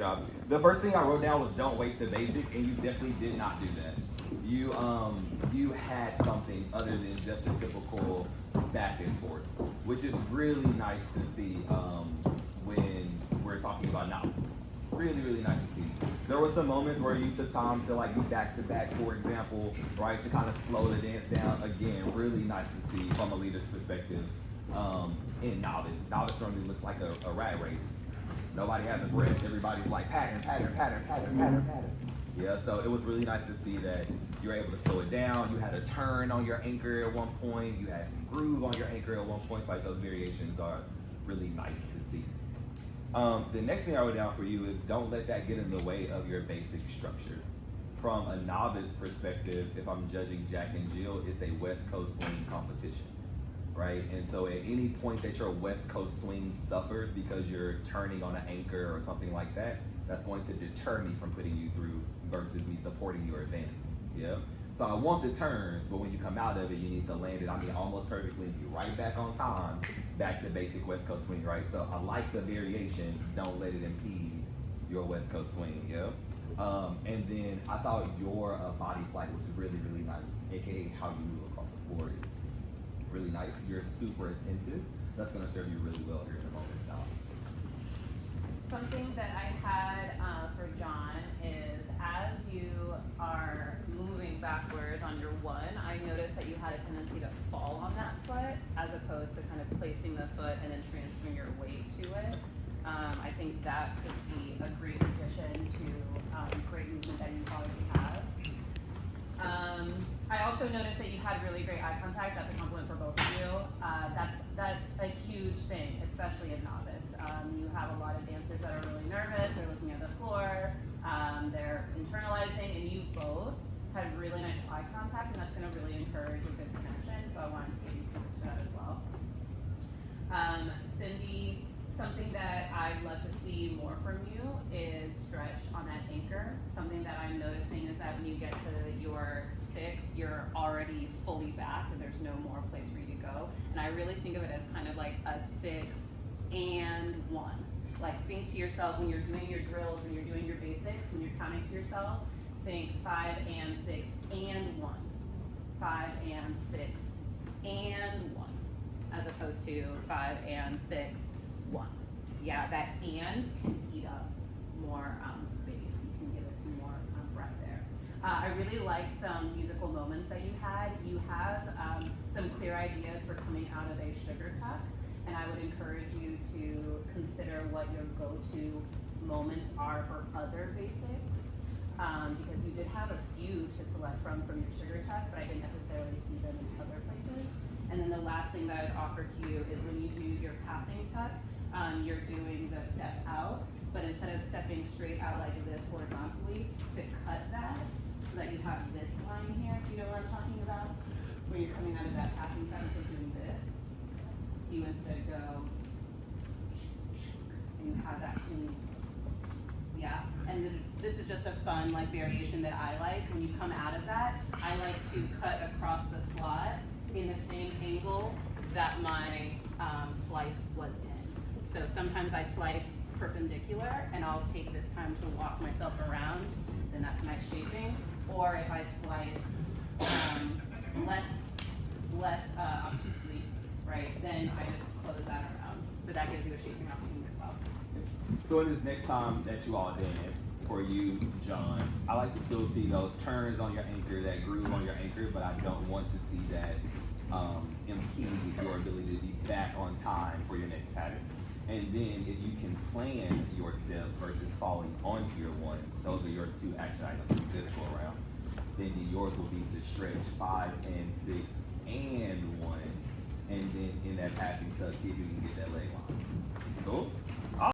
Job. The first thing I wrote down was don't waste the basics, and you definitely did not do that. You had something other than just a typical back and forth, which is really nice to see when we're talking about novice. Really, really nice to see. There were some moments where you took time to like be back to back, for example, right, to kind of slow the dance down. Again, really nice to see from a leader's perspective in novice. Novice normally looks like a rat race. Nobody has a breath. Everybody's like pattern. Yeah, so it was really nice to see that you were able to slow it down. You had a turn on your anchor at one point. You had some groove on your anchor at one point. So like those variations are really nice to see. The next thing I wrote down for you is don't let that get in the way of your basic structure. From a novice perspective, if I'm judging Jack and Jill, it's a West Coast swing competition. Right? And so at any point that your West Coast swing suffers because you're turning on an anchor or something like that, that's going to deter me from putting you through versus me supporting your advancement. Yeah? So I want the turns, but when you come out of it, you need to land it, almost perfectly, and be right back on time, back to basic West Coast swing, right? So I like the variation, don't let it impede your West Coast swing, yeah? And then I thought your body flight was really, really nice, aka how you move across the floor is really nice. You're super attentive. That's going to serve you really well here in a moment. Something that I had for John is as you are moving backwards on your one, I noticed that you had a tendency to fall on that foot as opposed to kind of placing the foot and then transferring your weight to it. I think that could be a great addition to great movement that you already have. I also noticed that you had really great eye contact. That's a compliment for both of you. That's a huge thing, especially in novice. You have a lot of dancers that are really nervous. They're looking at the floor. They're internalizing, and you both had really nice eye contact, and that's going to really encourage a good connection. So I wanted to give you credit to that as well. Cindy, something that I'd love to see more from you is stretch on that anchor. Something that I'm noticing is that when you get to your 6, you're already fully back and there's no more place for you to go. And I really think of it as kind of like a 6 and 1. Like think to yourself when you're doing your drills, when you're doing your basics, when you're counting to yourself, think 5 and 6 and 1. 5 and 6 and 1. As opposed to 5 and 6, 1. Yeah, that and can eat up more space. You can give it some more breath there. I really like some musical moments that you had. You have some clear ideas for coming out of a sugar tuck, and I would encourage you to consider what your go-to moments are for other basics, because you did have a few to select from your sugar tuck, but I didn't necessarily see them in other places. And then the last thing that I'd offer to you is when you do your passing tuck, you're doing the step out, but instead of stepping straight out like this horizontally, to cut that so that you have this line here. Do you know what I'm talking about? When you're coming out of that passing tuck, instead of doing this, you instead go, and you have that clean. Yeah, and then this is just a fun like variation that I like. When you come out of that, I like to cut across the slot in the same angle that my slice was in. So sometimes I slice perpendicular and I'll take this time to walk myself around, then that's nice shaping. Or if I slice less obtusely, right, then I just close that around. But that gives you a shaping opportunity as well. So in this next time that you all dance, for you, John, I like to still see those turns on your anchor, that groove on your anchor, but I don't want to see that impede your ability to be back on time for your next pattern. And then if you can plan your step versus falling onto your one, those are your 2 action items this go around. Cindy, yours will be to stretch 5 and 6 and 1, and then in that passing touch, see if you can get that leg line. Cool?